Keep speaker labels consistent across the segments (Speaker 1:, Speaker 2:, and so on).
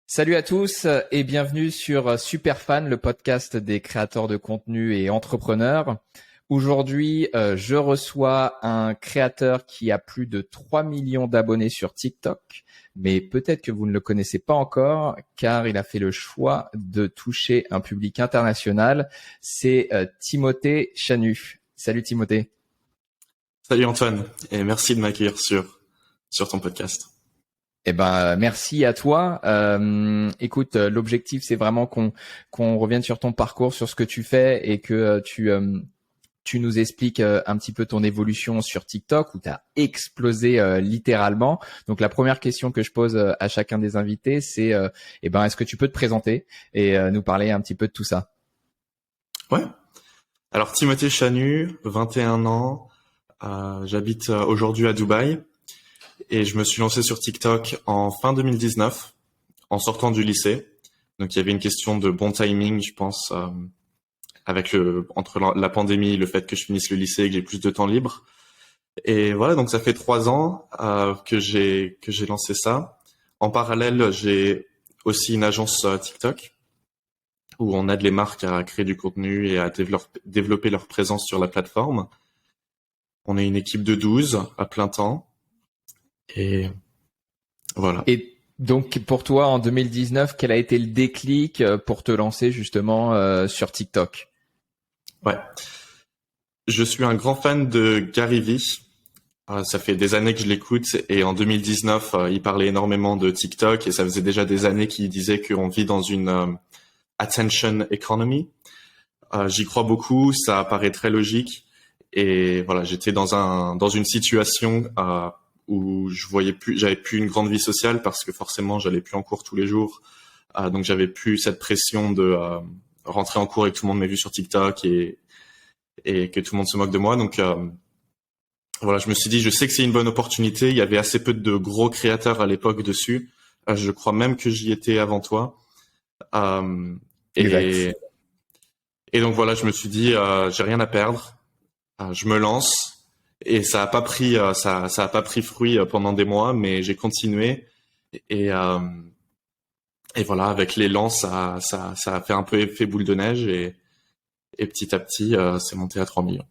Speaker 1: Salut à tous et bienvenue sur Superfan, le podcast des créateurs de contenu et entrepreneurs. Aujourd'hui, je reçois un créateur qui a plus de 3 millions d'abonnés sur TikTok, mais peut-être que vous ne le connaissez pas encore car il a fait le choix de toucher un public international. C'est Timothée Chanu. Salut Timothée.
Speaker 2: Salut Antoine et merci de m'accueillir sur ton podcast.
Speaker 1: Eh ben, merci à toi. Écoute, l'objectif c'est vraiment qu'on revienne sur ton parcours, sur ce que tu fais et que tu nous expliques un petit peu ton évolution sur TikTok où tu as explosé littéralement. Donc la première question que je pose à chacun des invités, c'est est-ce que tu peux te présenter et nous parler un petit peu de tout ça?
Speaker 2: Ouais. Alors Timothée Chanu, 21 ans, j'habite aujourd'hui à Dubaï. Et je me suis lancé sur TikTok en fin 2019, en sortant du lycée. Donc il y avait une question de bon timing, je pense, avec entre la pandémie et le fait que je finisse le lycée et que j'ai plus de temps libre. Et voilà, donc ça fait 3 ans que j'ai lancé ça. En parallèle, j'ai aussi une agence TikTok où on aide les marques à créer du contenu et à développer leur présence sur la plateforme. On est une équipe de 12 à plein temps. Et voilà.
Speaker 1: Et donc pour toi en 2019, quel a été le déclic pour te lancer justement sur TikTok?
Speaker 2: Ouais. Je suis un grand fan de Gary Vee. Ça fait des années que je l'écoute et en 2019, il parlait énormément de TikTok et ça faisait déjà des années qu'il disait qu'on vit dans une attention economy. J'y crois beaucoup, ça paraît très logique et voilà, j'étais dans une situation où j'avais plus une grande vie sociale parce que forcément j'allais plus en cours tous les jours, donc j'avais plus cette pression de rentrer en cours et que tout le monde m'ait vu sur TikTok et que tout le monde se moque de moi. Donc voilà, je me suis dit, je sais que c'est une bonne opportunité. Il y avait assez peu de gros créateurs à l'époque dessus. Je crois même que j'y étais avant toi. Et donc voilà, je me suis dit, j'ai rien à perdre. Je me lance. Et ça a pas pris fruit pendant des mois, mais j'ai continué et voilà, avec l'élan ça a fait un peu effet boule de neige et petit à petit c'est monté à 3 millions.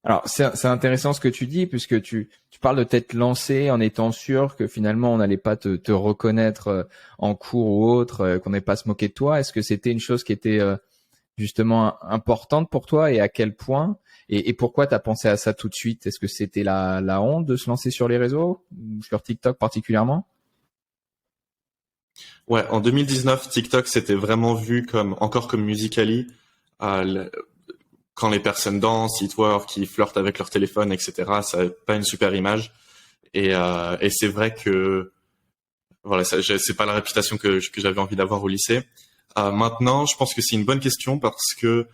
Speaker 1: Alors c'est intéressant ce que tu dis puisque tu parles de t'être lancé en étant sûr que finalement on n'allait pas te reconnaître en cours ou autre, qu'on n'allait pas se moquer de toi. Est-ce que c'était une chose qui était justement importante pour toi et à quel point? Et pourquoi tu as pensé à ça tout de suite? Est-ce que c'était la honte de se lancer sur les réseaux, sur TikTok particulièrement?
Speaker 2: Ouais, en 2019, TikTok c'était vraiment vu comme Musical.ly, quand les personnes dansent, ils twerk, qui flirtent avec leur téléphone, etc. Ça n'a pas une super image. Et c'est vrai que voilà, c'est pas la réputation que j'avais envie d'avoir au lycée. Maintenant, je pense que c'est une bonne question parce que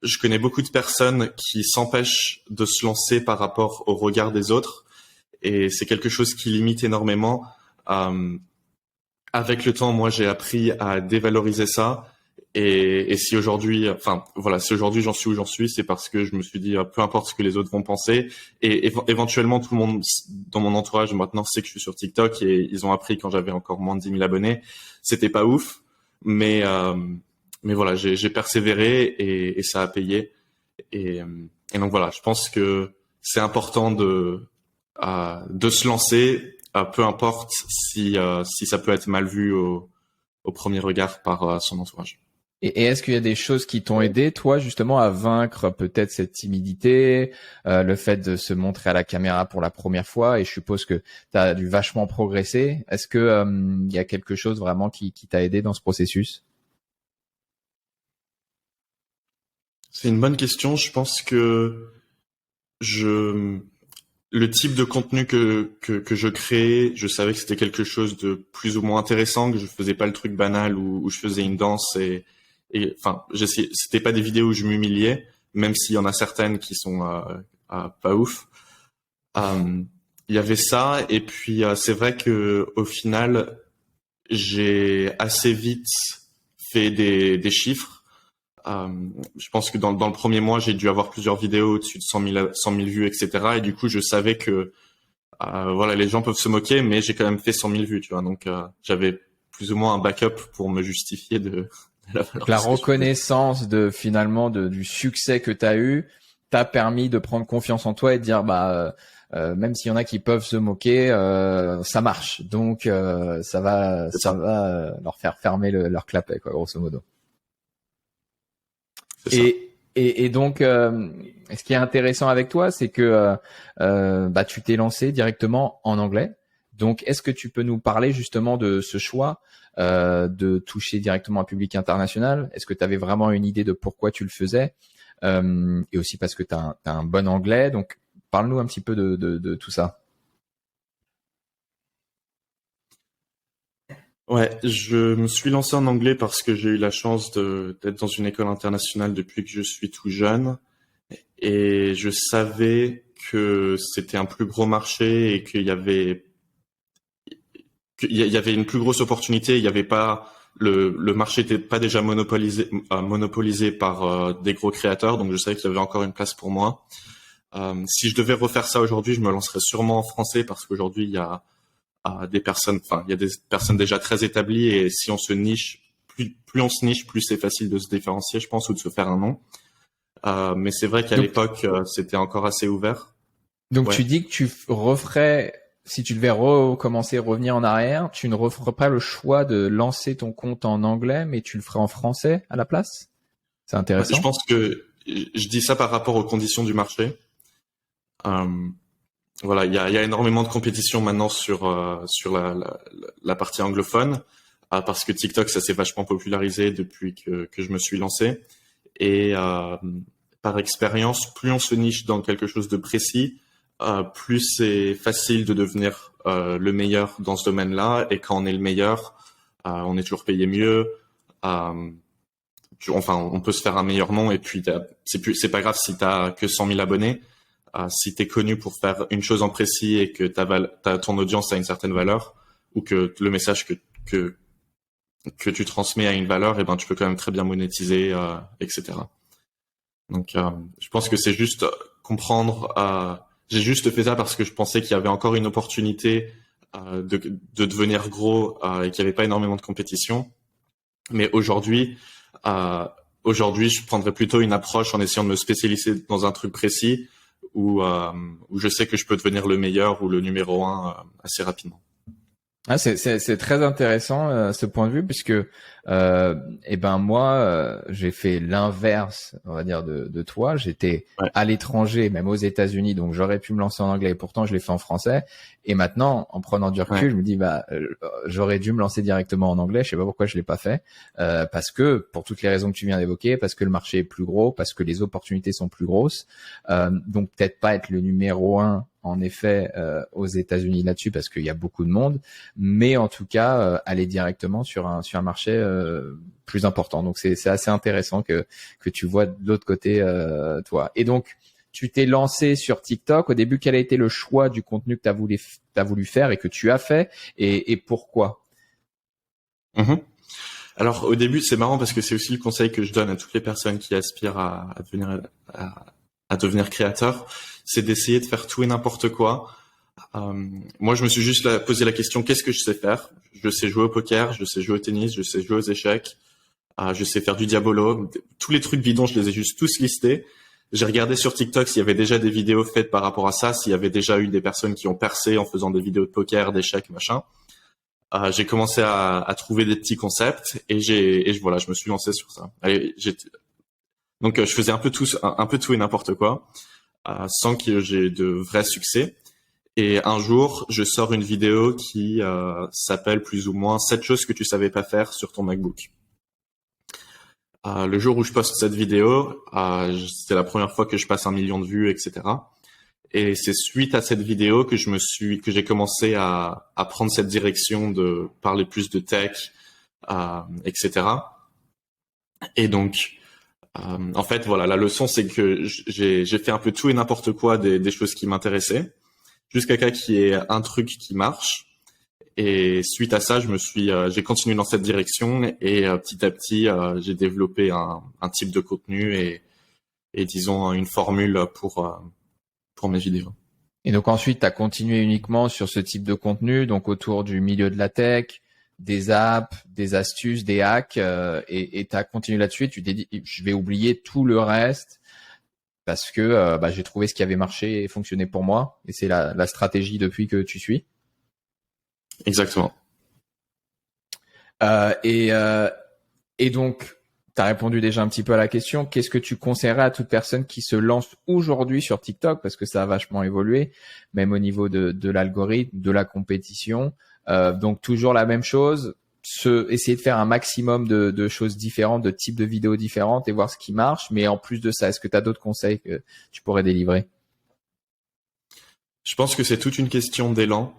Speaker 2: je connais beaucoup de personnes qui s'empêchent de se lancer par rapport au regard des autres et c'est quelque chose qui limite énormément. Avec le temps, moi, j'ai appris à dévaloriser ça et si aujourd'hui, si aujourd'hui j'en suis où j'en suis, c'est parce que je me suis dit peu importe ce que les autres vont penser et éventuellement tout le monde dans mon entourage maintenant sait que je suis sur TikTok et ils ont appris quand j'avais encore moins de 10 000 abonnés. C'était pas ouf, mais voilà, j'ai persévéré et ça a payé. Et donc voilà, je pense que c'est important de se lancer, peu importe si ça peut être mal vu au premier regard par son entourage.
Speaker 1: Et est-ce qu'il y a des choses qui t'ont aidé, toi, justement, à vaincre peut-être cette timidité, le fait de se montrer à la caméra pour la première fois? Et je suppose que tu as dû vachement progresser. Est-ce que il y a quelque chose vraiment qui t'a aidé dans ce processus?
Speaker 2: C'est une bonne question. Je pense que le type de contenu que je créais, je savais que c'était quelque chose de plus ou moins intéressant, que je faisais pas le truc banal où je faisais une danse et c'était pas des vidéos où je m'humiliais, même s'il y en a certaines qui sont pas ouf. Il y avait ça et puis c'est vrai que au final, j'ai assez vite fait des chiffres. Je pense que dans le premier mois, j'ai dû avoir plusieurs vidéos au-dessus de 100 000 vues, etc. Et du coup, je savais que voilà, les gens peuvent se moquer, mais j'ai quand même fait 100 000 vues, tu vois. Donc, j'avais plus ou moins un backup pour me justifier de la valeur.
Speaker 1: La reconnaissance du succès que tu as eu t'a permis de prendre confiance en toi et de dire même s'il y en a qui peuvent se moquer, ça marche. Donc ça va leur faire fermer leur clapet, quoi, grosso modo. Et donc, ce qui est intéressant avec toi, c'est que tu t'es lancé directement en anglais. Donc, est-ce que tu peux nous parler justement de ce choix de toucher directement un public international? Est-ce que tu avais vraiment une idée de pourquoi tu le faisais? Et aussi parce que tu as un bon anglais. Donc, parle-nous un petit peu de tout ça.
Speaker 2: Ouais, je me suis lancé en anglais parce que j'ai eu la chance d'être dans une école internationale depuis que je suis tout jeune. Et je savais que c'était un plus gros marché et qu'il y avait une plus grosse opportunité. Il y avait pas le marché n'était pas déjà monopolisé par des gros créateurs, donc je savais qu'il y avait encore une place pour moi. Si je devais refaire ça aujourd'hui, je me lancerais sûrement en français parce qu'aujourd'hui il y a des personnes, il y a des personnes déjà très établies et si on se niche, plus on se niche, plus c'est facile de se différencier, je pense, ou de se faire un nom. Mais c'est vrai qu'à l'époque, c'était encore assez ouvert.
Speaker 1: Donc tu dis que tu referais, si tu devais recommencer, revenir en arrière, tu ne referais pas le choix de lancer ton compte en anglais, mais tu le ferais en français à la place? C'est intéressant.
Speaker 2: Je pense que je dis ça par rapport aux conditions du marché. Voilà, il y a énormément de compétition maintenant sur la partie anglophone parce que TikTok ça s'est vachement popularisé depuis que je me suis lancé et par expérience, plus on se niche dans quelque chose de précis, plus c'est facile de devenir le meilleur dans ce domaine-là et quand on est le meilleur, on est toujours payé mieux. On peut se faire un meilleur nom et puis c'est pas grave si t'as que 100 000 abonnés. Si t'es connu pour faire une chose en précis et que ton audience a une certaine valeur ou que le message que tu transmets a une valeur, et ben tu peux quand même très bien monétiser, etc. Donc je pense que c'est juste comprendre. J'ai juste fait ça parce que je pensais qu'il y avait encore une opportunité de devenir gros et qu'il n'y avait pas énormément de compétition. Mais aujourd'hui, je prendrais plutôt une approche en essayant de me spécialiser dans un truc précis où je sais que je peux devenir le meilleur ou le numéro 1 assez rapidement.
Speaker 1: Ah, c'est très intéressant ce point de vue puisque moi j'ai fait l'inverse, on va dire de toi. J'étais à l'étranger, même aux États-Unis, donc j'aurais pu me lancer en anglais et pourtant je l'ai fait en français. Et maintenant, en prenant du recul, je me dis j'aurais dû me lancer directement en anglais. Je sais pas pourquoi je l'ai pas fait parce que pour toutes les raisons que tu viens d'évoquer, parce que le marché est plus gros, parce que les opportunités sont plus grosses. Donc peut-être pas être le numéro 1 en effet aux États-Unis là-dessus parce qu'il y a beaucoup de monde, mais en tout cas aller directement sur un marché plus important. Donc c'est assez intéressant que tu vois de l'autre côté toi. Et donc tu t'es lancé sur TikTok. Au début, quel a été le choix du contenu que t'as voulu faire et que tu as fait et pourquoi?
Speaker 2: Alors au début, c'est marrant parce que c'est aussi le conseil que je donne à toutes les personnes qui aspirent à devenir créateur, c'est d'essayer de faire tout et n'importe quoi. Moi, je me suis juste posé la question, qu'est-ce que je sais faire? Je sais jouer au poker, je sais jouer au tennis, je sais jouer aux échecs, je sais faire du diabolo. Tous les trucs bidons, je les ai juste tous listés. J'ai regardé sur TikTok s'il y avait déjà des vidéos faites par rapport à ça, s'il y avait déjà eu des personnes qui ont percé en faisant des vidéos de poker, d'échecs, machin. J'ai commencé à trouver des petits concepts et je me suis lancé sur ça. Donc, je faisais un peu tout et n'importe quoi, sans que j'ai de vrais succès. Et un jour, je sors une vidéo qui s'appelle plus ou moins 7 choses que tu savais pas faire sur ton MacBook. Le jour où je poste cette vidéo, c'est la première fois que je passe 1 million de vues, etc. Et c'est suite à cette vidéo que j'ai commencé à prendre cette direction de parler plus de tech, etc. Et donc, en fait, voilà, la leçon, c'est que j'ai fait un peu tout et n'importe quoi des choses qui m'intéressaient, jusqu'à qu'il y ait un truc qui marche. Et suite à ça, j'ai continué dans cette direction et petit à petit, j'ai développé un type de contenu et disons une formule pour mes vidéos.
Speaker 1: Et donc ensuite, tu as continué uniquement sur ce type de contenu, donc autour du milieu de la tech, des apps, des astuces, des hacks, et tu as continué là-dessus et tu t'es dit, je vais oublier tout le reste parce que j'ai trouvé ce qui avait marché et fonctionné pour moi. Et c'est la stratégie depuis que tu suis.
Speaker 2: Exactement.
Speaker 1: Et donc, tu as répondu déjà un petit peu à la question. Qu'est-ce que tu conseillerais à toute personne qui se lance aujourd'hui sur TikTok, parce que ça a vachement évolué, même au niveau de l'algorithme, de la compétition. Donc toujours la même chose, essayer de faire un maximum de choses différentes, de types de vidéos différentes et voir ce qui marche. Mais en plus de ça, est-ce que tu as d'autres conseils que tu pourrais délivrer?
Speaker 2: Je pense que c'est toute une question d'élan.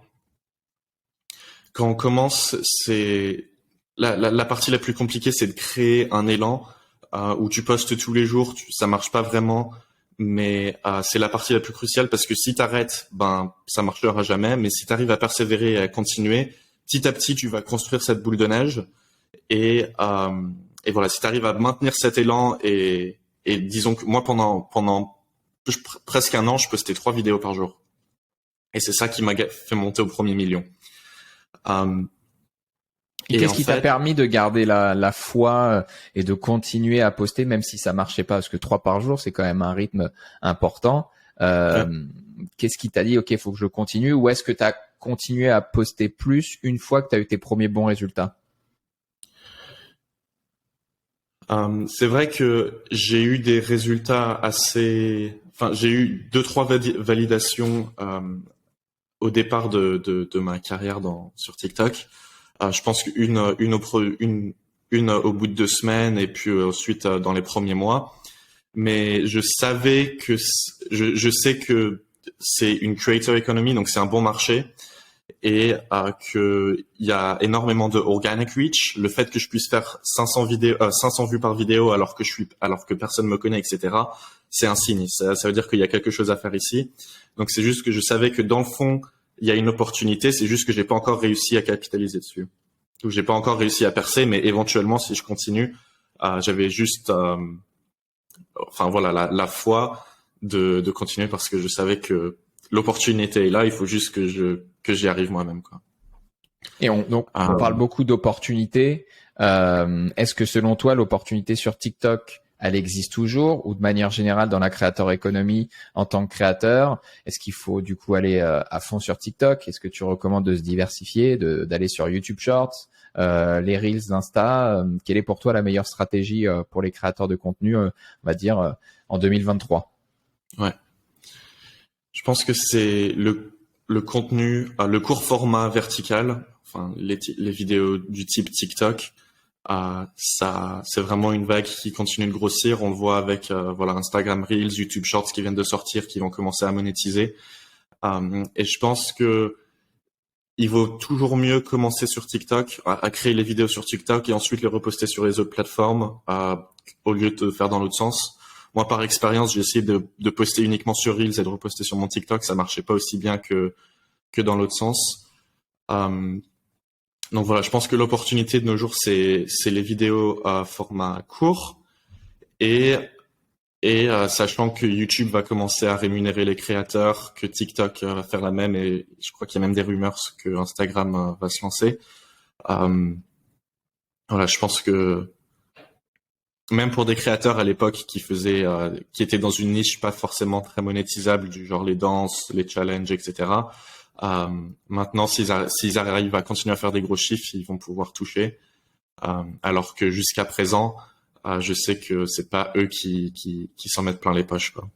Speaker 2: Quand on commence, c'est la partie la plus compliquée, c'est de créer un élan où tu postes tous les jours. Ça marche pas vraiment, mais c'est la partie la plus cruciale parce que si t'arrêtes, ça marchera jamais. Mais si t'arrives à persévérer et à continuer, petit à petit, tu vas construire cette boule de neige. Et voilà, si t'arrives à maintenir cet élan et disons que moi pendant presque un an, je postais 3 vidéos par jour. Et c'est ça qui m'a fait monter au premier million.
Speaker 1: Et qu'est-ce qui t'a permis de garder la foi et de continuer à poster même si ça marchait pas? Parce que 3 par jour, c'est quand même un rythme important. Ouais. Qu'est-ce qui t'a dit, OK, il faut que je continue? Ou est-ce que tu as continué à poster plus une fois que tu as eu tes premiers bons résultats?
Speaker 2: C'est vrai que j'ai eu des résultats assez... Enfin, j'ai eu 2-3 validations au départ de ma carrière sur TikTok. Je pense qu'une au bout de 2 semaines et puis ensuite dans les premiers mois. Mais je savais que je sais que c'est une creator economy, donc c'est un bon marché et que il y a énormément de organic reach. Le fait que je puisse faire 500 vues par vidéo alors que personne me connaît, etc. C'est un signe. Ça veut dire qu'il y a quelque chose à faire ici. Donc c'est juste que je savais que dans le fond il y a une opportunité, c'est juste que j'ai pas encore réussi à capitaliser dessus. Donc j'ai pas encore réussi à percer, mais éventuellement, si je continue, j'avais juste, la foi de continuer parce que je savais que l'opportunité est là. Il faut juste que j'y arrive moi-même, quoi.
Speaker 1: Et on parle beaucoup d'opportunités. Est-ce que selon toi, l'opportunité sur TikTok, elle existe toujours, ou de manière générale dans la creator economy en tant que créateur, est-ce qu'il faut du coup aller à fond sur TikTok? Est-ce que tu recommandes de se diversifier, d'aller sur YouTube Shorts, les Reels d'Insta? Quelle est pour toi la meilleure stratégie pour les créateurs de contenu, on va dire, en 2023?
Speaker 2: Ouais. Je pense que c'est le contenu, le court format vertical, enfin les vidéos du type TikTok. Ça, c'est vraiment une vague qui continue de grossir. On le voit avec Instagram Reels, YouTube Shorts qui viennent de sortir, qui vont commencer à monétiser. Et je pense que il vaut toujours mieux commencer sur TikTok, à créer les vidéos sur TikTok et ensuite les reposter sur les autres plateformes, au lieu de faire dans l'autre sens. Moi, par expérience, j'ai essayé de poster uniquement sur Reels et de reposter sur mon TikTok. Ça marchait pas aussi bien que dans l'autre sens. Donc voilà, je pense que l'opportunité de nos jours, c'est les vidéos à format court et sachant que YouTube va commencer à rémunérer les créateurs, que TikTok va faire la même et je crois qu'il y a même des rumeurs que Instagram va se lancer. Voilà, je pense que même pour des créateurs à l'époque qui étaient dans une niche pas forcément très monétisable, du genre les danses, les challenges, etc. Maintenant, s'ils arrivent à continuer à faire des gros chiffres, ils vont pouvoir toucher. Alors que jusqu'à présent, je sais que c'est pas eux qui s'en mettent plein les poches, quoi.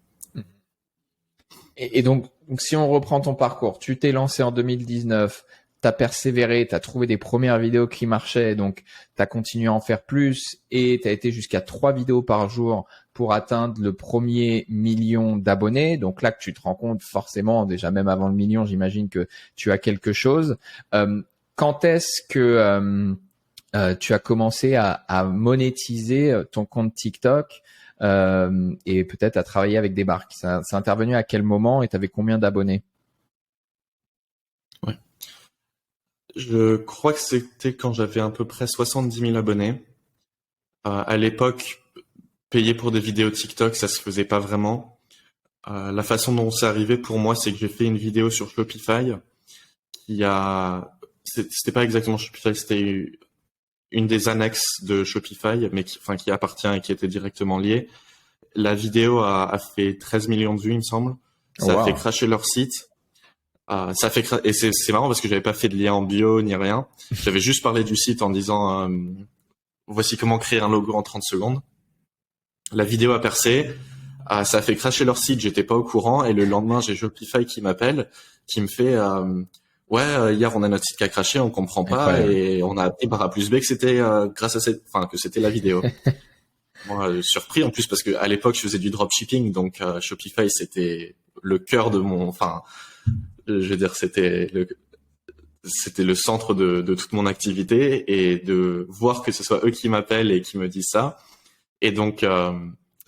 Speaker 1: Et donc, si on reprend ton parcours, tu t'es lancé en 2019, t'as persévéré, t'as trouvé des premières vidéos qui marchaient, donc t'as continué à en faire plus et t'as été jusqu'à 3 vidéos par jour pour atteindre le premier million d'abonnés. Donc là que tu te rends compte forcément, déjà même avant le million, j'imagine que tu as quelque chose. Quand est-ce que tu as commencé à monétiser ton compte TikTok et peut-être à travailler avec des marques? Ça intervenu à quel moment et tu avais combien d'abonnés?
Speaker 2: Ouais. Je crois que c'était quand j'avais à peu près 70 000 abonnés. À l'époque, payer pour des vidéos TikTok, ça se faisait pas vraiment. La façon dont c'est arrivé pour moi, c'est que j'ai fait une vidéo sur Shopify qui a c'était pas exactement Shopify, c'était une des annexes de Shopify, mais qui appartient et qui était directement liée. La vidéo a fait 13 millions de vues, il me semble. Ça a fait crasher leur site. Et c'est marrant parce que j'avais pas fait de lien en bio ni rien. J'avais juste parlé du site en disant voici comment créer un logo en 30 secondes. La vidéo a percé. Ça a fait crasher leur site, j'étais pas au courant, et le lendemain j'ai Shopify qui m'appelle, qui me fait hier on a notre site qui a craché, on comprend pas. Incroyable. Et on a appris par A plus B que c'était grâce à que c'était la vidéo. Moi surpris en plus parce que à l'époque je faisais du dropshipping, donc Shopify c'était le cœur de je veux dire c'était le centre de toute mon activité, et de voir que ce soit eux qui m'appellent et qui me disent ça. Et donc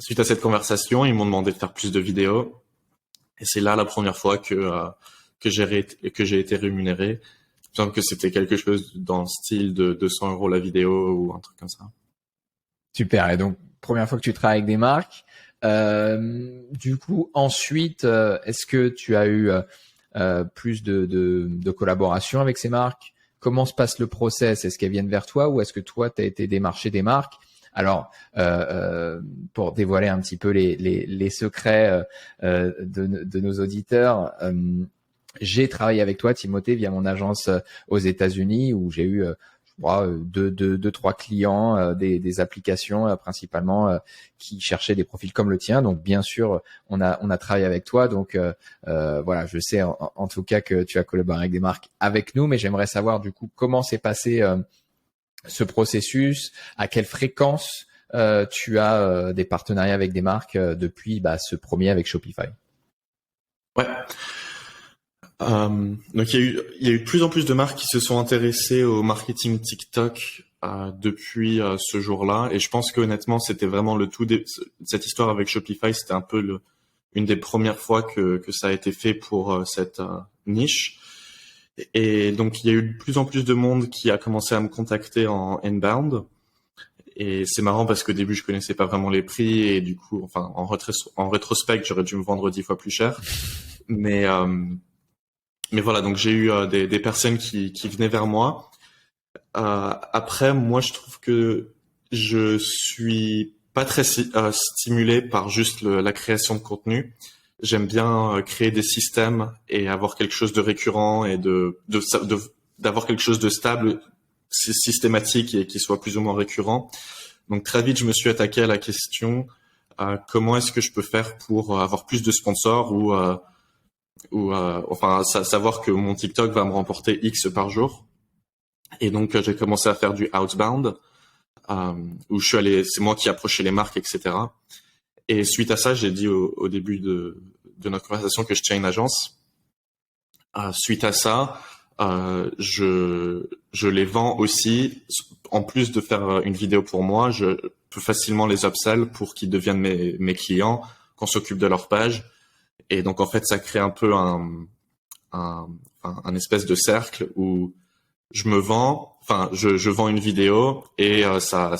Speaker 2: suite à cette conversation, ils m'ont demandé de faire plus de vidéos, et c'est là la première fois que j'ai été rémunéré. Il me semble que c'était quelque chose dans le style de 200 € la vidéo ou un truc comme ça.
Speaker 1: Super. Et donc première fois que tu travailles avec des marques. Du coup, ensuite, est-ce que tu as eu plus de collaboration avec ces marques? Comment se passe le process? Est-ce qu'elles viennent vers toi, ou est-ce que toi, tu as été démarché des marques? Alors, pour dévoiler un petit peu les secrets de nos auditeurs, j'ai travaillé avec toi, Timothée, via mon agence aux États-Unis, où j'ai eu deux, trois clients, des applications principalement qui cherchaient des profils comme le tien. Donc bien sûr, on a travaillé avec toi. Donc voilà, je sais en tout cas que tu as collaboré avec des marques avec nous, mais j'aimerais savoir du coup comment s'est passé ce processus, à quelle fréquence tu as des partenariats avec des marques depuis ce premier avec Shopify.
Speaker 2: Ouais. Donc il y a eu de plus en plus de marques qui se sont intéressées au marketing TikTok depuis ce jour-là, et je pense que honnêtement c'était vraiment cette histoire avec Shopify, c'était un peu une des premières fois que ça a été fait pour cette niche. Et donc il y a eu de plus en plus de monde qui a commencé à me contacter en inbound. Et c'est marrant parce qu'au début je connaissais pas vraiment les prix, et du coup, enfin en rétrospect, j'aurais dû me vendre 10 fois plus cher. Mais voilà, donc j'ai eu des personnes qui venaient vers moi. Après, moi, je trouve que je suis pas très stimulé par juste la création de contenu. J'aime bien créer des systèmes et avoir quelque chose de récurrent, et d'avoir quelque chose de stable, systématique, et qui soit plus ou moins récurrent. Donc très vite, je me suis attaqué à la question comment est-ce que je peux faire pour avoir plus de sponsors, ou savoir que mon TikTok va me remporter X par jour. Et donc j'ai commencé à faire du outbound, où c'est moi qui approchais les marques, etc. Et suite à ça, j'ai dit au début de notre conversation que je tiens une agence. Suite à ça, je les vends aussi. En plus de faire une vidéo pour moi, je peux facilement les upsell pour qu'ils deviennent mes clients, qu'on s'occupe de leur page. Et donc en fait, ça crée un peu un espèce de cercle où je vends une vidéo, et ça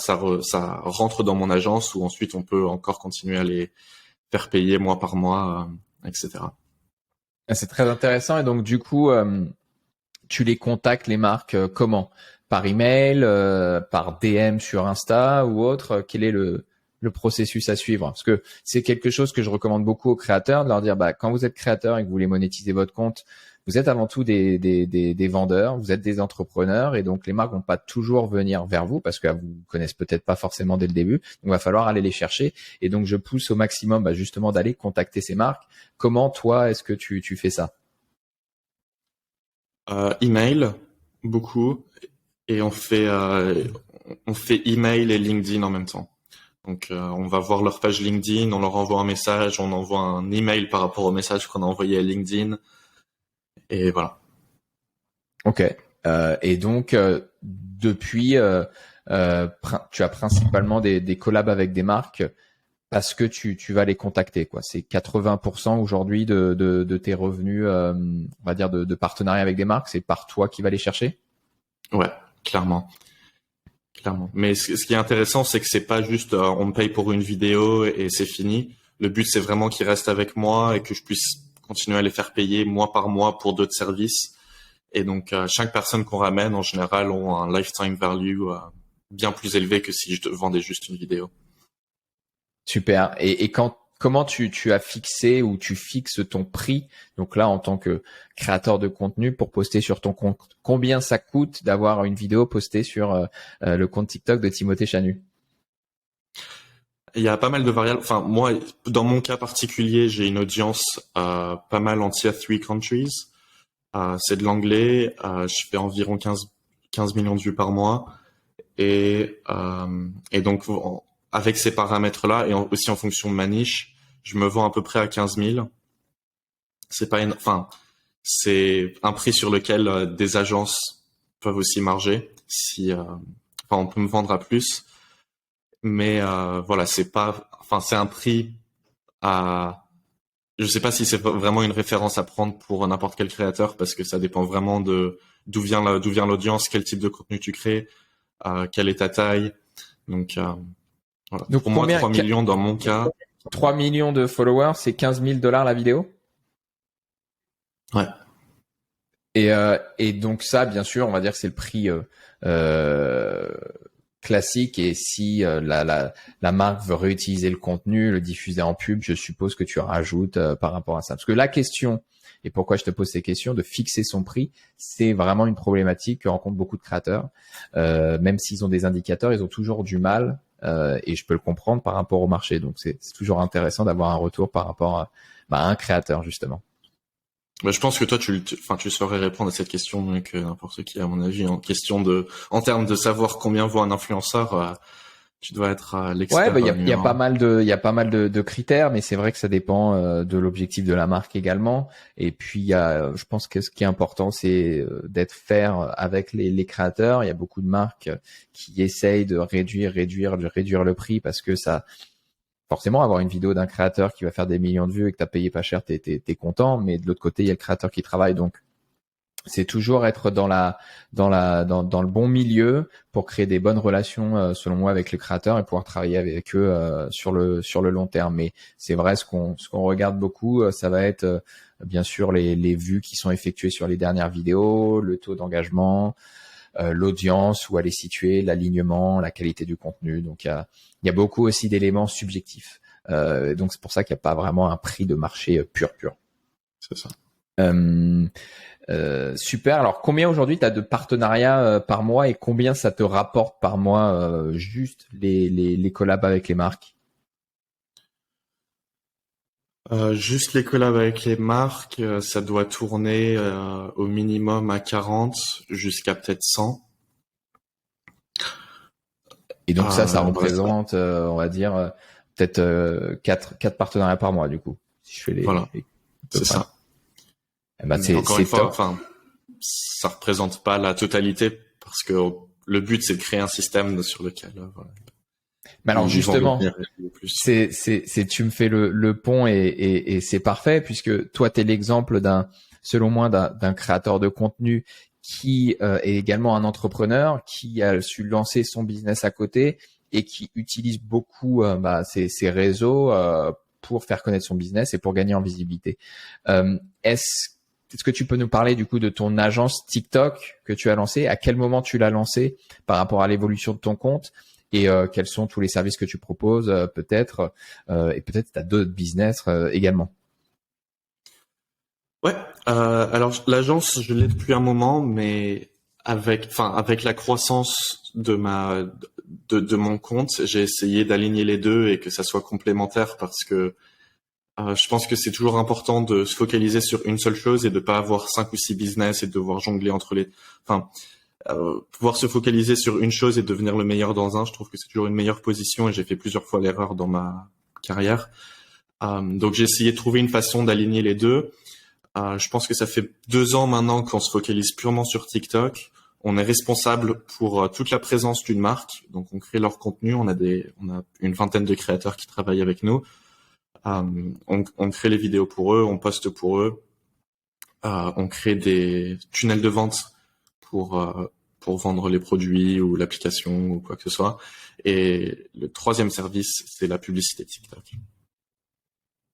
Speaker 2: rentre dans mon agence, où ensuite on peut encore continuer à les faire payer mois par mois, etc.
Speaker 1: C'est très intéressant. Et donc du coup, tu les contactes, les marques, comment? Par email, par DM sur Insta ou autre? Quel est le processus à suivre? Parce que c'est quelque chose que je recommande beaucoup aux créateurs, de leur dire, quand vous êtes créateur et que vous voulez monétiser votre compte, vous êtes avant tout des vendeurs, vous êtes des entrepreneurs, et donc les marques vont pas toujours venir vers vous parce qu'elles vous connaissent peut-être pas forcément dès le début. Donc il va falloir aller les chercher. Et donc je pousse au maximum justement d'aller contacter ces marques. Comment toi est-ce que tu fais ça?
Speaker 2: Email, beaucoup, et on fait email et LinkedIn en même temps. Donc on va voir leur page LinkedIn, on leur envoie un message, on envoie un email par rapport au message qu'on a envoyé à LinkedIn, et voilà.
Speaker 1: Ok. Et donc depuis, tu as principalement des collabs avec des marques parce que tu vas les contacter, quoi. C'est 80% aujourd'hui de tes revenus, on va dire de partenariat avec des marques, c'est par toi qui vas les chercher?
Speaker 2: Ouais, clairement. Mais ce qui est intéressant, c'est que c'est pas juste on me paye pour une vidéo et c'est fini. Le but, c'est vraiment qu'ils restent avec moi et que je puisse continuer à les faire payer mois par mois pour d'autres services. Et donc, chaque personne qu'on ramène, en général, ont un lifetime value bien plus élevé que si je te vendais juste une vidéo.
Speaker 1: Super. Et comment tu as fixé ou tu fixes ton prix? Donc là, en tant que créateur de contenu pour poster sur ton compte, combien ça coûte d'avoir une vidéo postée sur le compte TikTok de Timothée Chanu?
Speaker 2: Il y a pas mal de variables. Enfin, moi, dans mon cas particulier, j'ai une audience pas mal en tier 3 countries. C'est de l'anglais. Je fais environ 15 millions de vues par mois. Et donc, avec ces paramètres-là, et aussi en fonction de ma niche, je me vends à peu près à 15 000. C'est pas enfin, c'est un prix sur lequel des agences peuvent aussi marger. On peut me vendre à plus. Mais voilà, c'est un prix à. Je sais pas si c'est vraiment une référence à prendre pour n'importe quel créateur parce que ça dépend vraiment de d'où vient l'audience, quel type de contenu tu crées, quelle est ta taille. Donc voilà.
Speaker 1: Donc
Speaker 2: Pour moi, 3 millions dans mon cas.
Speaker 1: 3 millions de followers, c'est 15 000 $ la vidéo?
Speaker 2: Ouais.
Speaker 1: Et donc ça, bien sûr, on va dire que c'est le prix classique. Et si la marque veut réutiliser le contenu, le diffuser en pub, je suppose que tu rajoutes par rapport à ça. Parce que la question, et pourquoi je te pose ces questions, de fixer son prix, c'est vraiment une problématique que rencontrent beaucoup de créateurs. Même s'ils ont des indicateurs, ils ont toujours du mal. Et je peux le comprendre par rapport au marché. Donc c'est toujours intéressant d'avoir un retour par rapport à un créateur, justement.
Speaker 2: Bah, je pense que toi, tu saurais répondre à cette question mieux que n'importe qui, à mon avis. En termes de savoir combien vaut un influenceur, tu dois être l'expert.
Speaker 1: Ouais, il y a pas mal de critères, mais c'est vrai que ça dépend de l'objectif de la marque également. Et puis je pense que ce qui est important, c'est d'être fair avec les créateurs. Il y a beaucoup de marques qui essayent de réduire le prix parce que ça, forcément, avoir une vidéo d'un créateur qui va faire des millions de vues et que t'as payé pas cher, t'es content. Mais de l'autre côté, il y a le créateur qui travaille, donc c'est toujours être dans le bon milieu pour créer des bonnes relations, selon moi, avec les créateurs et pouvoir travailler avec eux sur le long terme. Mais c'est vrai, ce qu'on regarde beaucoup, ça va être bien sûr les vues qui sont effectuées sur les dernières vidéos, le taux d'engagement, l'audience, où elle est située, l'alignement, la qualité du contenu. Donc il y a beaucoup aussi d'éléments subjectifs. Donc c'est pour ça qu'il n'y a pas vraiment un prix de marché pur.
Speaker 2: C'est ça.
Speaker 1: Super. Alors, combien aujourd'hui tu as de partenariats par mois et combien ça te rapporte par mois, juste les collabs avec les marques?
Speaker 2: Juste les collabs avec les marques, ça doit tourner au minimum à 40 jusqu'à peut-être 100.
Speaker 1: Et donc ça représente, on va dire, peut-être 4 partenariats par mois, du coup. Si je fais
Speaker 2: voilà, c'est ça.
Speaker 1: Eh ben,
Speaker 2: Encore une fois,
Speaker 1: top.
Speaker 2: ça représente pas la totalité parce que le but c'est de créer un système sur lequel voilà.
Speaker 1: Mais alors justement, tu me fais le pont et c'est parfait puisque toi t'es l'exemple selon moi d'un créateur de contenu qui est également un entrepreneur qui a su lancer son business à côté et qui utilise beaucoup ses réseaux pour faire connaître son business et pour gagner en visibilité. Est-ce que tu peux nous parler du coup de ton agence TikTok que tu as lancée? À quel moment tu l'as lancée par rapport à l'évolution de ton compte? Et quels sont tous les services que tu proposes peut-être et peut-être tu as d'autres business également.
Speaker 2: Ouais, alors l'agence je l'ai depuis un moment, mais avec la croissance de mon compte, j'ai essayé d'aligner les deux et que ça soit complémentaire parce que je pense que c'est toujours important de se focaliser sur une seule chose et de pas avoir 5 ou 6 business et de devoir jongler entre les. Pouvoir se focaliser sur une chose et devenir le meilleur dans un, je trouve que c'est toujours une meilleure position et j'ai fait plusieurs fois l'erreur dans ma carrière. Donc j'ai essayé de trouver une façon d'aligner les deux. Je pense que ça fait 2 ans maintenant qu'on se focalise purement sur TikTok. On est responsable pour toute la présence d'une marque, donc on crée leur contenu. On a une vingtaine de créateurs qui travaillent avec nous. On crée les vidéos pour eux, on poste pour eux. On crée des tunnels de vente pour vendre les produits ou l'application ou quoi que ce soit. Et le troisième service, c'est la publicité TikTok.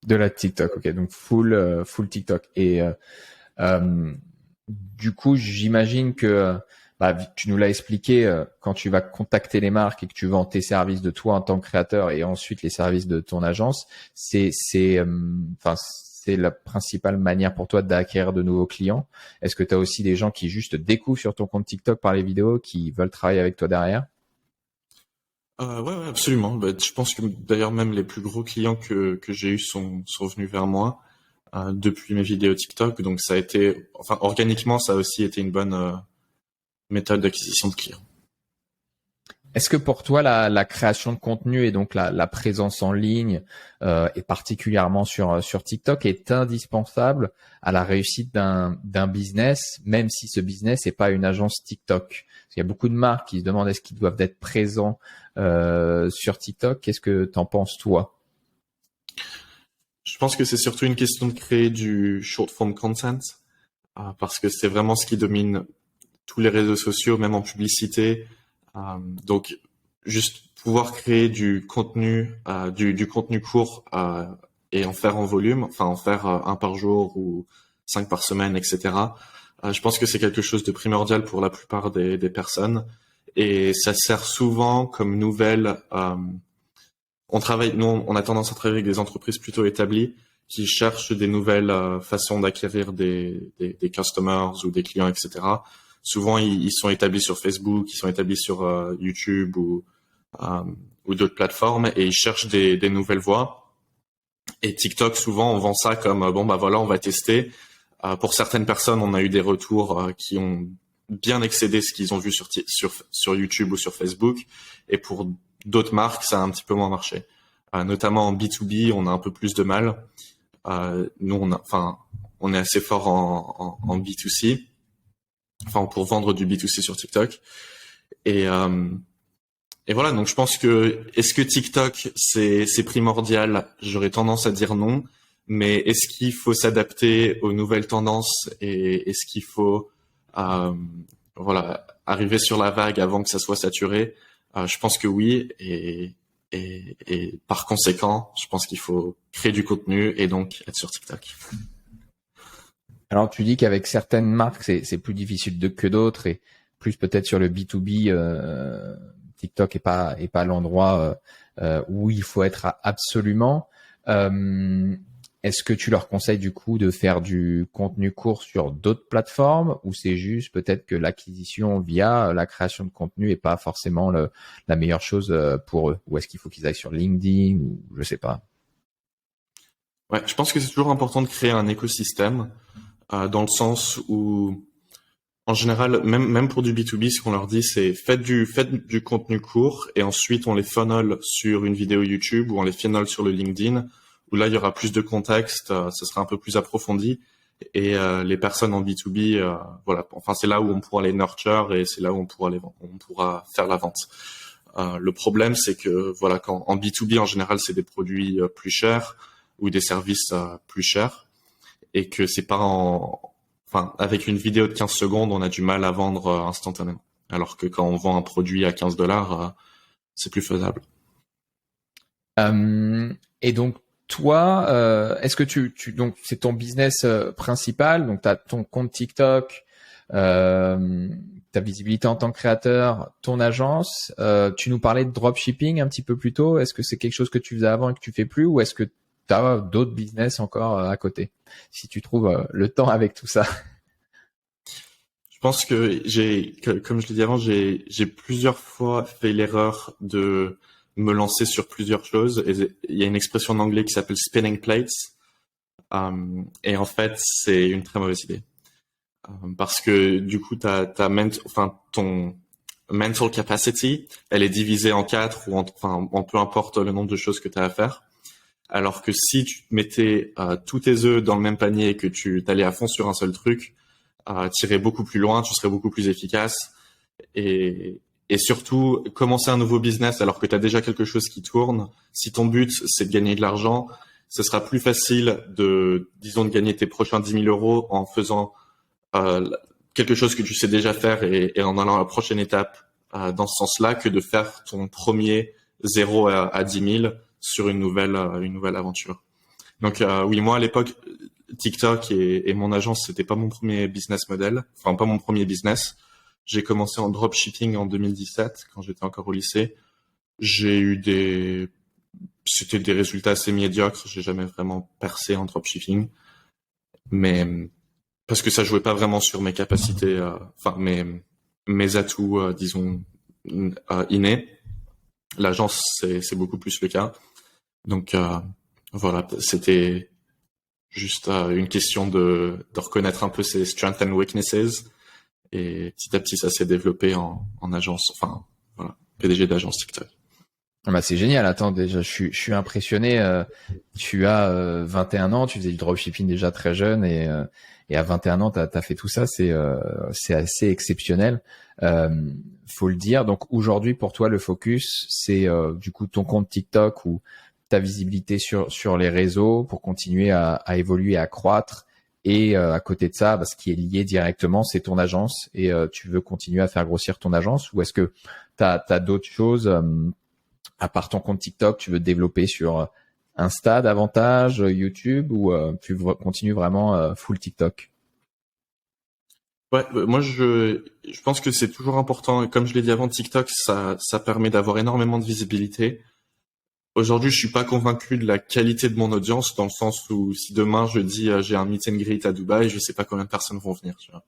Speaker 1: De la TikTok, ok, donc full TikTok. Et du coup, j'imagine que tu nous l'as expliqué, quand tu vas contacter les marques et que tu vends tes services de toi en tant que créateur et ensuite les services de ton agence, c'est la principale manière pour toi d'acquérir de nouveaux clients. Est-ce que tu as aussi des gens qui juste découvrent sur ton compte TikTok par les vidéos, qui veulent travailler avec toi derrière?
Speaker 2: Ouais, absolument. Je pense que d'ailleurs même les plus gros clients que j'ai eus sont venus vers moi depuis mes vidéos TikTok. Donc ça a été, enfin organiquement, ça a aussi été une bonne méthode d'acquisition de clients.
Speaker 1: Est-ce que pour toi, la création de contenu et donc la présence en ligne, et particulièrement sur TikTok, est indispensable à la réussite d'un business, même si ce business n'est pas une agence TikTok? Parce qu'il y a beaucoup de marques qui se demandent est-ce qu'ils doivent être présents sur TikTok. Qu'est-ce que t'en penses, toi?
Speaker 2: Je pense que c'est surtout une question de créer du short form content parce que c'est vraiment ce qui domine tous les réseaux sociaux, même en publicité. Donc, juste pouvoir créer du contenu, du contenu court et en faire en volume, enfin en faire un par jour ou 5 par semaine, etc. Je pense que c'est quelque chose de primordial pour la plupart des personnes et ça sert souvent comme nouvelle. Nous, on a tendance à travailler avec des entreprises plutôt établies qui cherchent des nouvelles façons d'acquérir des customers ou des clients, etc. Souvent, ils sont établis sur Facebook, ils sont établis sur YouTube euh, ou d'autres plateformes et ils cherchent des nouvelles voies. Et TikTok, souvent, on vend ça comme bon bah voilà, on va tester. Pour certaines personnes, on a eu des retours qui ont bien excédé ce qu'ils ont vu sur YouTube ou sur Facebook. Et pour d'autres marques, ça a un petit peu moins marché. Notamment en B2B, on a un peu plus de mal. Nous, on est assez fort en B2C, enfin pour vendre du B2C sur TikTok. Et voilà, donc je pense que est-ce que TikTok c'est primordial? J'aurais tendance à dire non, mais est-ce qu'il faut s'adapter aux nouvelles tendances et est-ce qu'il faut voilà arriver sur la vague avant que ça soit saturé? Je pense que oui, et par conséquent, je pense qu'il faut créer du contenu et donc être sur TikTok.
Speaker 1: Alors, tu dis qu'avec certaines marques, c'est plus difficile que d'autres, et plus peut-être sur le B2B, TikTok est pas l'endroit où il faut être absolument. Est-ce que tu leur conseilles du coup de faire du contenu court sur d'autres plateformes, ou c'est juste peut-être que l'acquisition via la création de contenu est pas forcément la meilleure chose pour eux? Ou est-ce qu'il faut qu'ils aillent sur LinkedIn, ou je sais pas?
Speaker 2: Ouais, je pense que c'est toujours important de créer un écosystème dans le sens où en général, même pour du B2B, ce qu'on leur dit, c'est faites du contenu court et ensuite on les funnel sur une vidéo YouTube ou on les funnel sur le LinkedIn où là il y aura plus de contexte, ça sera un peu plus approfondi et les personnes en B2B, voilà, enfin c'est là où on pourra les nurture et c'est là où on pourra faire la vente. Le problème c'est que voilà, quand en B2B en général c'est des produits plus chers ou des services plus chers et que c'est pas enfin, avec une vidéo de 15 secondes, on a du mal à vendre instantanément. Alors que quand on vend un produit à $15, c'est plus faisable.
Speaker 1: Et donc toi, est-ce que donc c'est ton business principal, donc tu as ton compte TikTok, ta visibilité en tant que créateur, ton agence, tu nous parlais de dropshipping un petit peu plus tôt. Est-ce que c'est quelque chose que tu faisais avant et que tu fais plus, ou est-ce que tu as d'autres business encore à côté, si tu trouves le temps avec tout ça?
Speaker 2: Je pense que comme je l'ai dit avant, j'ai plusieurs fois fait l'erreur de me lancer sur plusieurs choses. Et il y a une expression en anglais qui s'appelle spinning plates. Et en fait, c'est une très mauvaise idée. Parce que du coup, ton mental capacity, elle est divisée en quatre ou en peu importe le nombre de choses que tu as à faire. Alors que si tu mettais tous tes œufs dans le même panier et que tu t'allais à fond sur un seul truc, tu irais beaucoup plus loin, tu serais beaucoup plus efficace. Et surtout, commencer un nouveau business alors que tu as déjà quelque chose qui tourne, si ton but c'est de gagner de l'argent, ce sera plus facile disons, de gagner tes prochains 10 000 euros en faisant quelque chose que tu sais déjà faire et en allant à la prochaine étape dans ce sens-là que de faire ton premier 0 à 10 000 sur une nouvelle aventure. Donc oui, moi à l'époque, TikTok et mon agence, c'était pas mon premier business model, enfin pas mon premier business. J'ai commencé en dropshipping en 2017 quand j'étais encore au lycée. C'était des résultats assez médiocres. J'ai jamais vraiment percé en dropshipping, mais parce que ça jouait pas vraiment sur mes capacités, enfin mes atouts, disons innés. L'agence, c'est beaucoup plus le cas. Donc voilà, c'était juste une question de reconnaître un peu ses strengths and weaknesses. Et petit à petit, ça s'est développé en agence, enfin voilà, PDG d'agence TikTok.
Speaker 1: Ah bah c'est génial. Attends, déjà, je suis impressionné. Tu as 21 ans, tu faisais du dropshipping déjà très jeune et à 21 ans, t'as fait tout ça. C'est assez exceptionnel. Faut le dire. Donc aujourd'hui, pour toi, le focus, c'est du coup ton compte TikTok ou ta visibilité sur les réseaux pour continuer à évoluer, à croître. Et à côté de ça, ce qui est lié directement, c'est ton agence et tu veux continuer à faire grossir ton agence ou est-ce que t'as d'autres choses à part ton compte TikTok, tu veux te développer sur Insta davantage, YouTube ou tu continues vraiment full TikTok?
Speaker 2: Ouais, moi je pense que c'est toujours important. Comme je l'ai dit avant, TikTok ça permet d'avoir énormément de visibilité. Aujourd'hui, je suis pas convaincu de la qualité de mon audience dans le sens où si demain je dis j'ai un meet and greet à Dubaï, je sais pas combien de personnes vont venir, tu vois.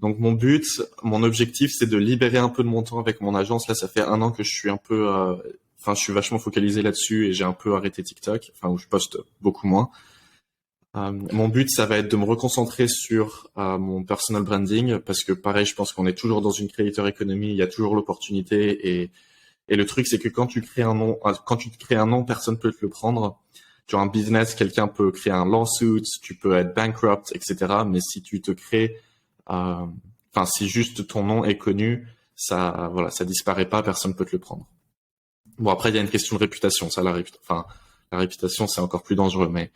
Speaker 2: Donc mon objectif, c'est de libérer un peu de mon temps avec mon agence. Là, ça fait 1 an que je suis un peu, je suis vachement focalisé là-dessus et j'ai un peu arrêté TikTok, où je poste beaucoup moins. Mon but, ça va être de me reconcentrer sur mon personal branding parce que pareil, je pense qu'on est toujours dans une creator economy, il y a toujours l'opportunité et le truc, c'est que quand tu crées un nom, personne peut te le prendre. Tu as un business, quelqu'un peut créer un lawsuit, tu peux être bankrupt, etc. Mais si tu te crées si juste ton nom est connu, ça disparaît pas, personne peut te le prendre. Bon, après, il y a une question de réputation. La réputation, c'est encore plus dangereux, mais,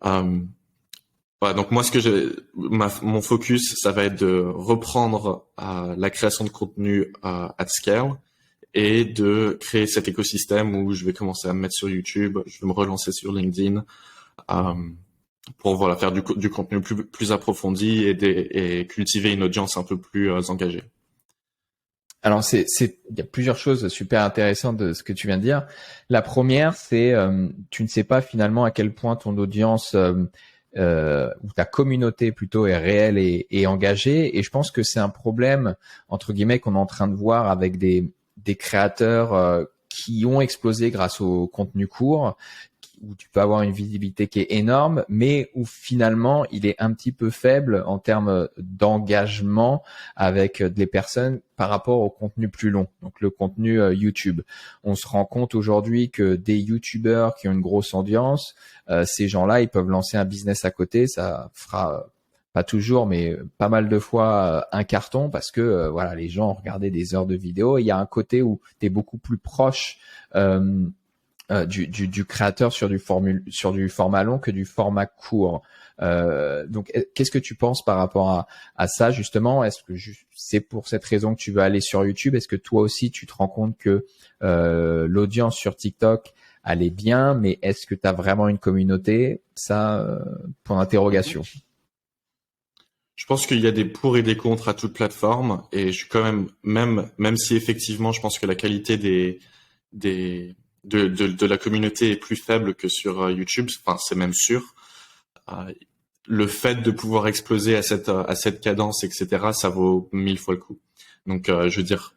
Speaker 2: donc moi, mon focus, ça va être de reprendre, la création de contenu, at scale et de créer cet écosystème où je vais commencer à me mettre sur YouTube, je vais me relancer sur LinkedIn, pour faire du contenu plus approfondi et cultiver une audience un peu plus engagée.
Speaker 1: Alors il y a plusieurs choses super intéressantes de ce que tu viens de dire. La première, c'est tu ne sais pas finalement à quel point ton audience ou ta communauté plutôt est réelle et engagée. Et je pense que c'est un problème entre guillemets qu'on est en train de voir avec des créateurs qui ont explosé grâce au contenu court, où tu peux avoir une visibilité qui est énorme, mais où finalement il est un petit peu faible en termes d'engagement avec les personnes par rapport au contenu plus long, donc le contenu YouTube. On se rend compte aujourd'hui que des YouTubeurs qui ont une grosse audience, ces gens-là, ils peuvent lancer un business à côté, ça fera pas toujours, mais pas mal de fois un carton parce que les gens ont regardé des heures de vidéos. Et il y a un côté où tu es beaucoup plus proche du créateur sur du format long que du format court. Donc, qu'est-ce que tu penses par rapport à ça justement? Est-ce que c'est pour cette raison que tu veux aller sur YouTube? Est-ce que toi aussi tu te rends compte que l'audience sur TikTok elle est bien, mais est-ce que tu as vraiment une communauté? Ça, point d'interrogation.
Speaker 2: Je pense qu'il y a des pour et des contre à toute plateforme et je suis quand même si effectivement je pense que la qualité de la communauté est plus faible que sur YouTube, c'est même sûr. Le fait de pouvoir exploser à cette cadence, etc., ça vaut 1000 fois le coup. Donc, je veux dire,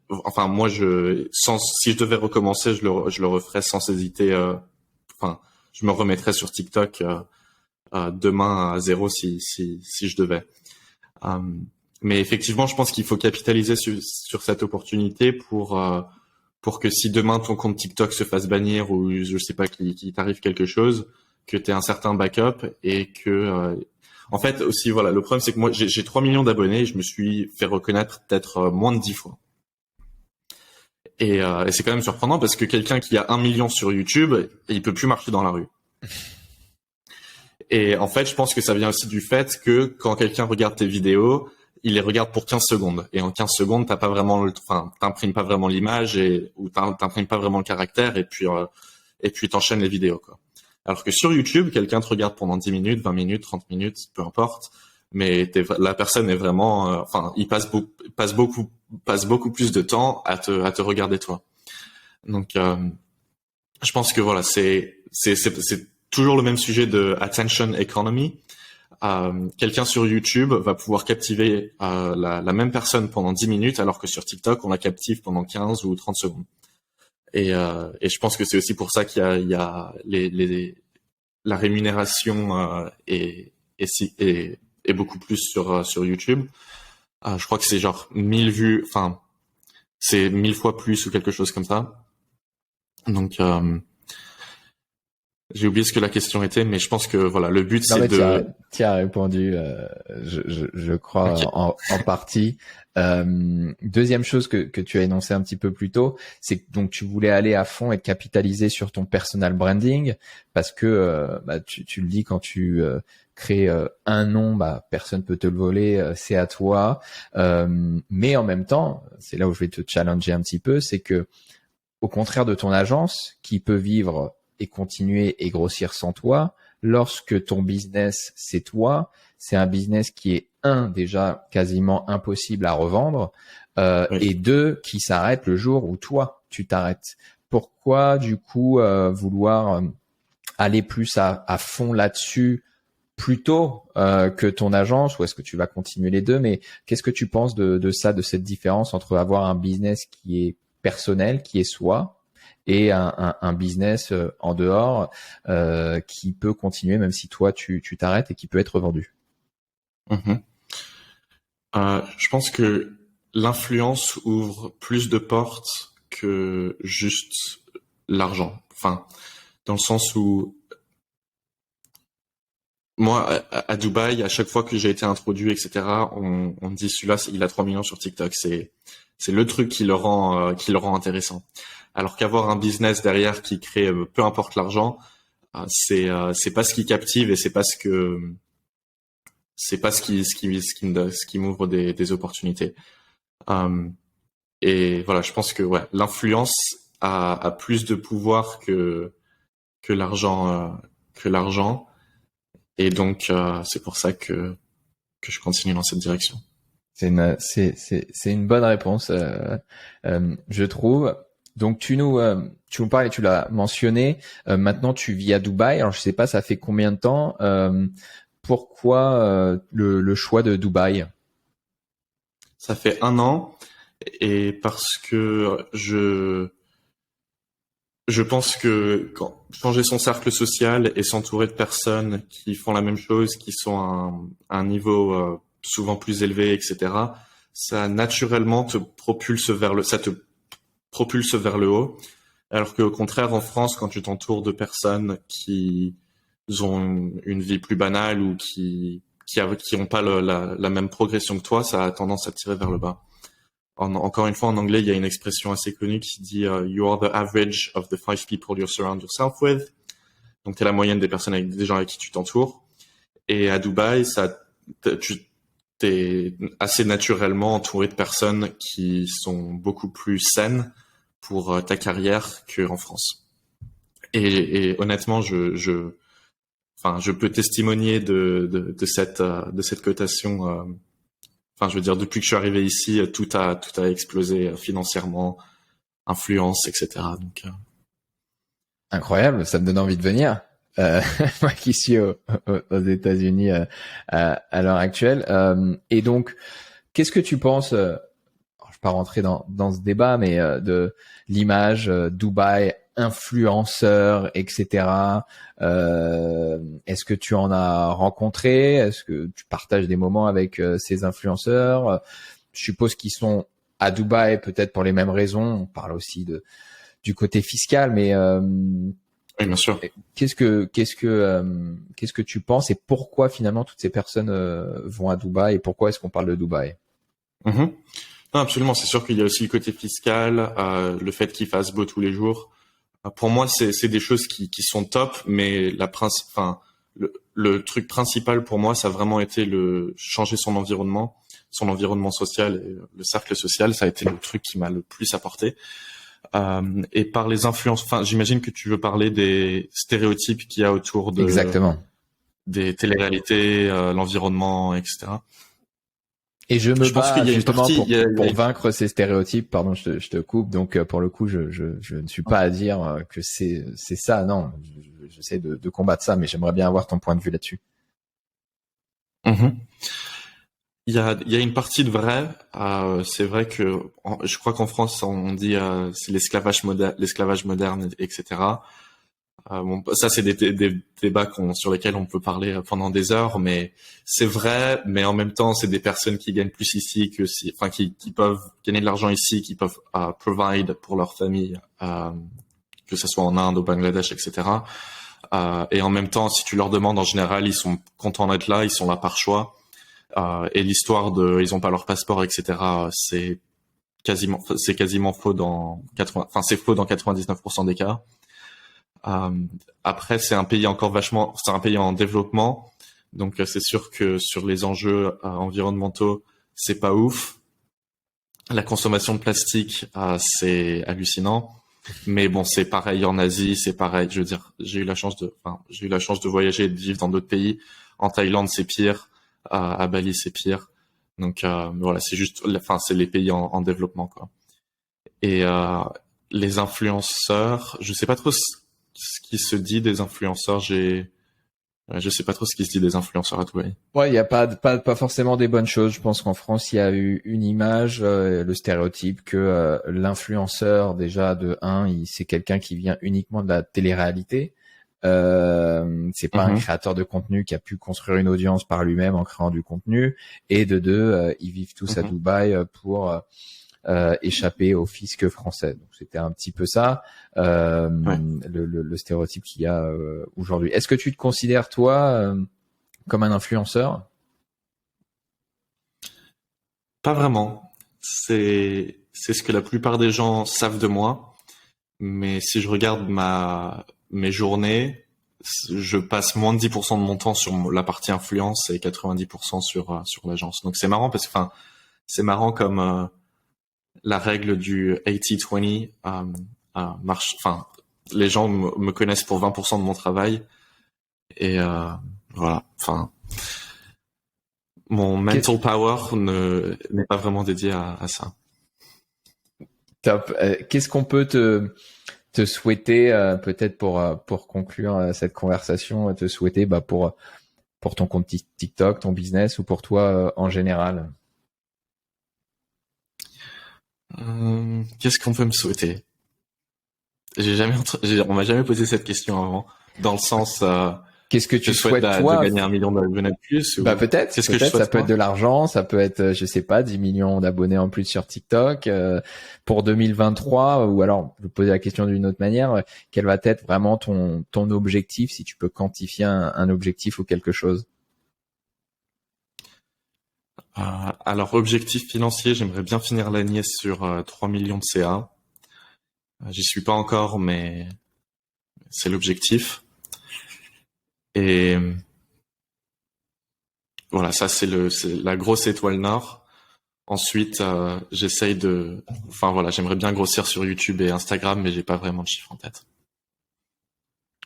Speaker 2: moi, si je devais recommencer, je le referais sans hésiter. Je me remettrais sur TikTok demain à 0 si je devais. Mais effectivement, je pense qu'il faut capitaliser sur cette opportunité pour que si demain ton compte TikTok se fasse bannir ou je sais pas qu'il t'arrive quelque chose, que tu aies un certain backup et que en fait aussi le problème c'est que moi j'ai 3 millions d'abonnés et je me suis fait reconnaître peut-être moins de 10 fois. Et c'est quand même surprenant parce que quelqu'un qui a 1 million sur YouTube, il peut plus marcher dans la rue. Et en fait, je pense que ça vient aussi du fait que quand quelqu'un regarde tes vidéos, il les regarde pour 15 secondes. Et en 15 secondes, t'imprimes pas vraiment l'image ou t'imprimes pas vraiment le caractère et puis t'enchaînes les vidéos, quoi. Alors que sur YouTube, quelqu'un te regarde pendant 10 minutes, 20 minutes, 30 minutes, peu importe, mais la personne est vraiment, il passe beaucoup plus de temps à te regarder toi. Donc, je pense que voilà, c'est toujours le même sujet de attention economy. Quelqu'un sur YouTube va pouvoir captiver la même personne pendant 10 minutes, alors que sur TikTok, on la captive pendant 15 ou 30 secondes. Et je pense que c'est aussi pour ça qu'il y a la rémunération est beaucoup plus sur YouTube. Je crois que c'est genre 1000 vues, enfin c'est 1000 fois plus ou quelque chose comme ça. Donc j'ai oublié ce que la question était, mais je pense que voilà, le but c'est de.
Speaker 1: Tu as répondu, je crois, okay. en partie. Deuxième chose que tu as énoncé un petit peu plus tôt, c'est que donc tu voulais aller à fond et te capitaliser sur ton personal branding, parce que tu le dis, quand tu crées un nom, personne peut te le voler, c'est à toi. Mais en même temps, c'est là où je vais te challenger un petit peu, c'est que au contraire de ton agence qui peut vivre et continuer et grossir sans toi, lorsque ton business c'est toi, c'est un business qui est déjà quasiment impossible à revendre, oui. Et deux, qui s'arrête le jour où toi tu t'arrêtes. Pourquoi du coup vouloir aller plus à fond là-dessus plutôt que ton agence, ou est-ce que tu vas continuer les deux? Mais qu'est-ce que tu penses de ça, de cette différence entre avoir un business qui est personnel, qui est soi, et un business en dehors qui peut continuer même si toi tu t'arrêtes, et qui peut être vendu?
Speaker 2: Je pense que l'influence ouvre plus de portes que juste l'argent. Enfin, dans le sens où moi, à Dubaï, à chaque fois que j'ai été introduit, etc., on me dit celui-là, il a 3 millions sur TikTok. C'est le truc qui le rend intéressant. Alors qu'avoir un business derrière qui crée, peu importe l'argent, c'est pas ce qui captive, et c'est pas ce qui m'ouvre des opportunités. Et voilà, je pense que ouais, l'influence a plus de pouvoir que l'argent, et donc c'est pour ça que je continue dans cette direction.
Speaker 1: C'est une bonne réponse, je trouve. Donc tu nous parles, et tu l'as mentionné, maintenant tu vis à Dubaï. Alors je sais pas, ça fait combien de temps? Pourquoi le choix de Dubaï?
Speaker 2: Ça fait 1 an, et parce que je pense que changer son cercle social et s'entourer de personnes qui font la même chose, qui sont à un niveau souvent plus élevé, etc., ça naturellement te propulse vers le haut. Alors qu'au contraire, en France, quand tu t'entoures de personnes qui ont une vie plus banale, ou qui ont pas la même progression que toi, ça a tendance à te tirer vers le bas. Encore une fois, en anglais, il y a une expression assez connue qui dit you are the average of the 5 people you surround yourself with. Donc, t'es la moyenne des gens avec qui tu t'entoures. Et à Dubaï, tu t'es assez naturellement entouré de personnes qui sont beaucoup plus saines pour ta carrière qu'en France. Et honnêtement, je peux testimonier de cette cotation. Enfin, je veux dire, depuis que je suis arrivé ici, tout a explosé financièrement, influence, etc. Donc,
Speaker 1: incroyable, ça me donne envie de venir. Moi qui suis aux États-Unis à l'heure actuelle. Et donc, qu'est-ce que tu penses, je vais pas rentrer dans ce débat, mais de l'image Dubaï, influenceur, etc. Est-ce que tu en as rencontré? Est-ce que tu partages des moments avec ces influenceurs? Je suppose qu'ils sont à Dubaï peut-être pour les mêmes raisons. On parle aussi du côté fiscal, mais
Speaker 2: oui, bien sûr.
Speaker 1: Qu'est-ce que tu penses, et pourquoi finalement toutes ces personnes vont à Dubaï, et pourquoi est-ce qu'on parle de Dubaï?
Speaker 2: Non, absolument. C'est sûr qu'il y a aussi le côté fiscal, le fait qu'il fasse beau tous les jours. Pour moi, c'est des choses qui sont top, mais le truc principal pour moi, ça a vraiment été changer son environnement social, et le cercle social, ça a été le truc qui m'a le plus apporté. Et par les influences, enfin, j'imagine que tu veux parler des stéréotypes qu'il y a autour
Speaker 1: Exactement.
Speaker 2: des téléréalités, l'environnement, etc.
Speaker 1: Et je me
Speaker 2: pense
Speaker 1: bats
Speaker 2: qu'il y a une
Speaker 1: justement
Speaker 2: partie,
Speaker 1: pour vaincre ces stéréotypes. Pardon, je te coupe. Donc pour le coup, je ne suis pas à dire que c'est ça. Non, j'essaie de combattre ça, mais j'aimerais bien avoir ton point de vue là-dessus.
Speaker 2: Mm-hmm. Il y a une partie de vrai. C'est vrai que je crois qu'en France on dit c'est l'esclavage moderne, etc. Bon, ça c'est des débats sur lesquels on peut parler pendant des heures, mais c'est vrai. Mais en même temps, c'est des personnes qui gagnent plus ici que enfin qui peuvent gagner de l'argent ici, qui peuvent provide pour leur famille, que ce soit en Inde, au Bangladesh, etc. Et en même temps, si tu leur demandes, en général, ils sont contents d'être là, ils sont là par choix. Et l'histoire ils ont pas leur passeport, etc. C'est quasiment faux dans 80, enfin c'est faux dans 99% des cas. Après, c'est un pays c'est un pays en développement, donc c'est sûr que sur les enjeux environnementaux, c'est pas ouf. La consommation de plastique, c'est hallucinant. Mais bon, c'est pareil en Asie, c'est pareil. Je veux dire, j'ai eu la chance de voyager et de vivre dans d'autres pays. En Thaïlande, c'est pire. À Bali, c'est pire. Donc voilà, c'est les pays en développement, quoi. Et les influenceurs, je sais pas trop ce qui se dit des influenceurs. Je sais pas trop ce qui se dit des influenceurs à Dubaï.
Speaker 1: Ouais, il y a pas forcément des bonnes choses. Je pense qu'en France, il y a eu une image, le stéréotype que l'influenceur, déjà de c'est quelqu'un qui vient uniquement de la télé-réalité. C'est pas un créateur de contenu qui a pu construire une audience par lui-même en créant du contenu. Et de deux, ils vivent tous à Dubaï pour échapper au fisc français. Donc c'était un petit peu ça, le stéréotype qu'il y a aujourd'hui. Est-ce que tu te considères toi comme un influenceur?
Speaker 2: Pas vraiment. C'est ce que la plupart des gens savent de moi. Mais si je regarde mes journées, je passe moins de 10% de mon temps sur la partie influence et 90% sur l'agence. Donc c'est marrant parce que, enfin, c'est marrant comme la règle du 80-20 marche. Enfin, les gens me connaissent pour 20% de mon travail et voilà. Enfin, mon mental power n'est pas vraiment dédié à ça.
Speaker 1: Top. Qu'est-ce qu'on peut te souhaiter peut-être pour conclure cette conversation, te souhaiter pour ton compte TikTok, ton business ou pour toi en général?
Speaker 2: Qu'est-ce qu'on peut me souhaiter? On m'a jamais posé cette question avant, dans le sens.
Speaker 1: Qu'est-ce que tu souhaites
Speaker 2: toi de gagner 1 million d'abonnés de plus ou...
Speaker 1: Peut-être.
Speaker 2: Qu'est-ce que je souhaite,
Speaker 1: ça peut être de l'argent, ça peut être, je sais pas, 10 millions d'abonnés en plus sur TikTok pour 2023. Ou alors, je vais poser la question d'une autre manière. Quel va être vraiment ton objectif, si tu peux quantifier un objectif ou quelque chose?
Speaker 2: Alors, objectif financier, j'aimerais bien finir l'année sur 3 millions de CA. J'y suis pas encore, mais c'est l'objectif. Et voilà, ça c'est la grosse étoile nord. Ensuite, j'aimerais bien grossir sur YouTube et Instagram, mais j'ai pas vraiment de chiffre en tête.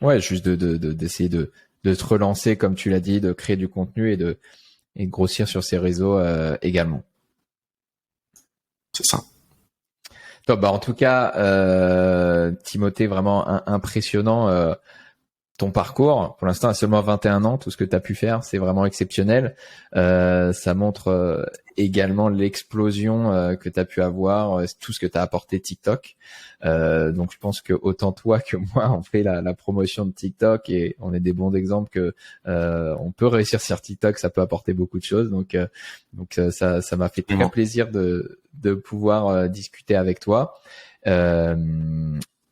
Speaker 1: Ouais, juste d'essayer de te relancer, comme tu l'as dit, de créer du contenu et de grossir sur ces réseaux également.
Speaker 2: C'est ça.
Speaker 1: Top. En tout cas, Timothée, vraiment impressionnant. Ton parcours, pour l'instant, à seulement 21 ans, tout ce que tu as pu faire, c'est vraiment exceptionnel. Ça montre également l'explosion que tu as pu avoir, tout ce que tu as apporté TikTok. Donc, je pense que autant toi que moi, on fait la promotion de TikTok et on est des bons exemples que on peut réussir sur TikTok, ça peut apporter beaucoup de choses. Donc ça m'a fait très plaisir de pouvoir discuter avec toi.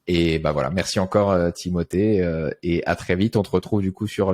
Speaker 1: Et voilà, merci encore Timothée et à très vite. On te retrouve du coup sur les